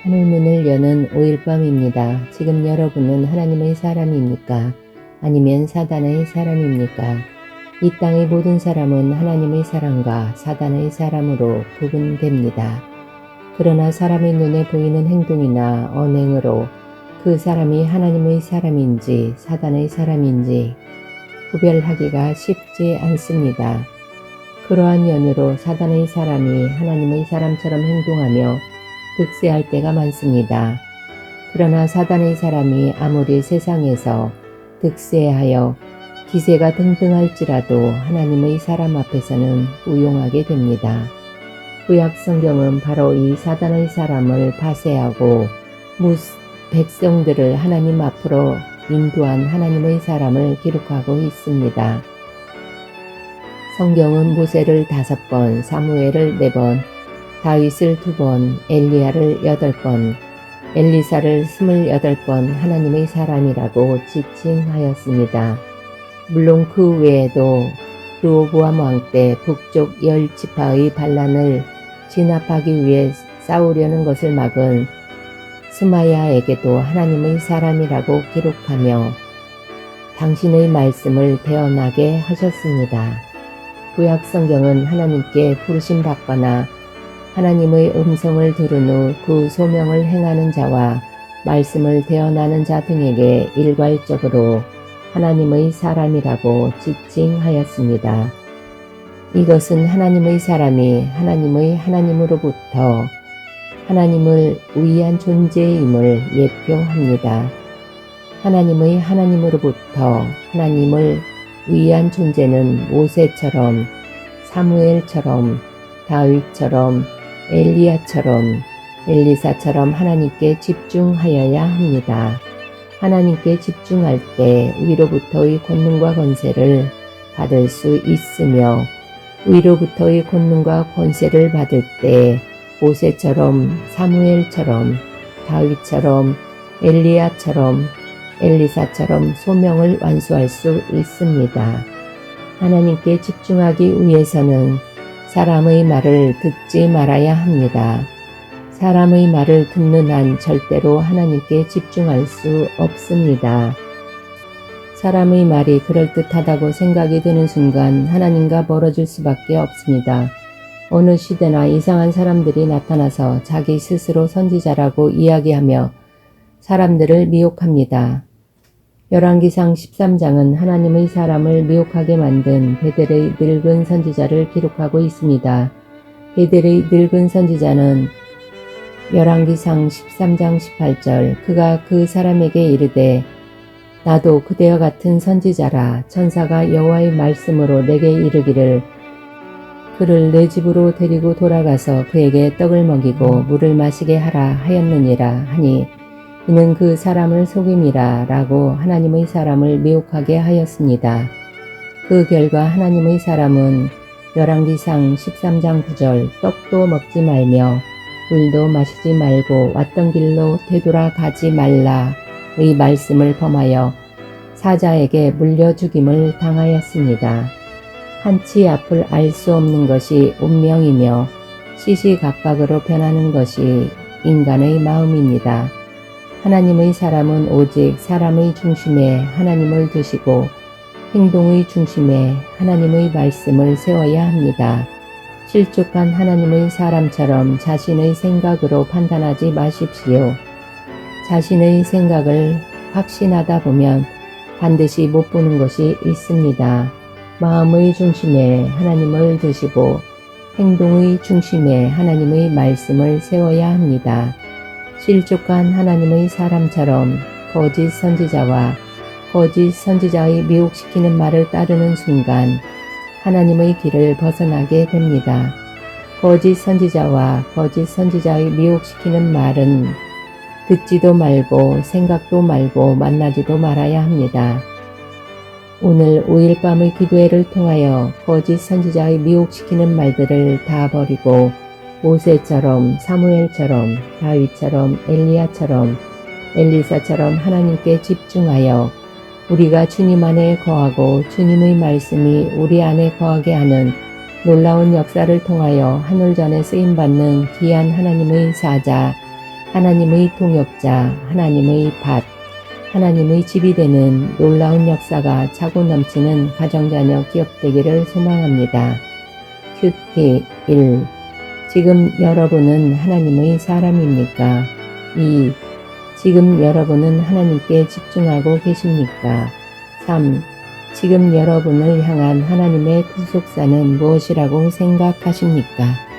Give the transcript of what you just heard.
하늘문을 여는 5일 밤입니다. 지금 여러분은 하나님의 사람입니까? 아니면 사단의 사람입니까? 이 땅의 모든 사람은 하나님의 사람과 사단의 사람으로 구분됩니다. 그러나 사람의 눈에 보이는 행동이나 언행으로 그 사람이 하나님의 사람인지 사단의 사람인지 구별하기가 쉽지 않습니다. 그러한 연유로 사단의 사람이 하나님의 사람처럼 행동하며 득세할 때가 많습니다. 그러나 사단의 사람이 아무리 세상에서 득세하여 기세가 등등할지라도 하나님의 사람 앞에서는 우용하게 됩니다. 구약 성경은 바로 이 사단의 사람을 파쇄하고 백성들을 하나님 앞으로 인도한 하나님의 사람을 기록하고 있습니다. 성경은 모세를 5번, 사무엘을 4번, 다윗을 2번, 엘리야를 8번, 엘리사를 28번 하나님의 사람이라고 지칭하였습니다. 물론 그 외에도 르호보암 왕 때 북쪽 10지파의 반란을 진압하기 위해 싸우려는 것을 막은 스마야에게도 하나님의 사람이라고 기록하며 당신의 말씀을 대언하게 하셨습니다. 구약 성경은 하나님께 부르심 받거나 하나님의 음성을 들은 후 그 소명을 행하는 자와 말씀을 대언하는 자 등에게 일괄적으로 하나님의 사람이라고 지칭하였습니다. 이것은 하나님의 사람이 하나님의 하나님으로부터 하나님을 위한 존재임을 예표합니다. 하나님의 하나님으로부터 하나님을 위한 존재는 모세처럼, 사무엘처럼, 다윗처럼, 엘리야처럼, 엘리사처럼 하나님께 집중하여야 합니다. 하나님께 집중할 때 위로부터의 권능과 권세를 받을 수 있으며 위로부터의 권능과 권세를 받을 때 모세처럼, 사무엘처럼, 다윗처럼, 엘리야처럼, 엘리사처럼 소명을 완수할 수 있습니다. 하나님께 집중하기 위해서는 사람의 말을 듣지 말아야 합니다. 사람의 말을 듣는 한 절대로 하나님께 집중할 수 없습니다. 사람의 말이 그럴듯하다고 생각이 드는 순간 하나님과 멀어질 수밖에 없습니다. 어느 시대나 이상한 사람들이 나타나서 자기 스스로 선지자라고 이야기하며 사람들을 미혹합니다. 열왕기상 13장은 하나님의 사람을 미혹하게 만든 베델의 늙은 선지자를 기록하고 있습니다. 베델의 늙은 선지자는 열왕기상 13장 18절 그가 그 사람에게 이르되 나도 그대와 같은 선지자라 천사가 여호와의 말씀으로 내게 이르기를 그를 내 집으로 데리고 돌아가서 그에게 떡을 먹이고 물을 마시게 하라 하였느니라 하니 이는 그 사람을 속임이라 라고 하나님의 사람을 미혹하게 하였습니다. 그 결과 하나님의 사람은 열왕기상 13장 9절 떡도 먹지 말며 물도 마시지 말고 왔던 길로 되돌아가지 말라의 말씀을 범하여 사자에게 물려 죽임을 당하였습니다. 한치 앞을 알 수 없는 것이 운명이며 시시각각으로 변하는 것이 인간의 마음입니다. 하나님의 사람은 오직 사람의 중심에 하나님을 두시고 행동의 중심에 하나님의 말씀을 세워야 합니다. 실족한 하나님의 사람처럼 자신의 생각으로 판단하지 마십시오. 자신의 생각을 확신하다 보면 반드시 못 보는 것이 있습니다. 마음의 중심에 하나님을 두시고 행동의 중심에 하나님의 말씀을 세워야 합니다. 실족한 하나님의 사람처럼 거짓 선지자와 거짓 선지자의 미혹시키는 말을 따르는 순간 하나님의 길을 벗어나게 됩니다. 거짓 선지자와 거짓 선지자의 미혹시키는 말은 듣지도 말고 생각도 말고 만나지도 말아야 합니다. 오늘 5일 밤의 기도회를 통하여 거짓 선지자의 미혹시키는 말들을 다 버리고 모세처럼 사무엘처럼 다윗처럼 엘리야처럼 엘리사처럼 하나님께 집중하여 우리가 주님 안에 거하고 주님의 말씀이 우리 안에 거하게 하는 놀라운 역사를 통하여 하늘전에 쓰임받는 귀한 하나님의 사자 하나님의 동역자, 하나님의 밭, 하나님의 집이 되는 놀라운 역사가 차고 넘치는 가정자녀 기업되기를 소망합니다. 큐티 1. 지금 여러분은 하나님의 사람입니까? 2. 지금 여러분은 하나님께 집중하고 계십니까? 3. 지금 여러분을 향한 하나님의 구속사는 무엇이라고 생각하십니까?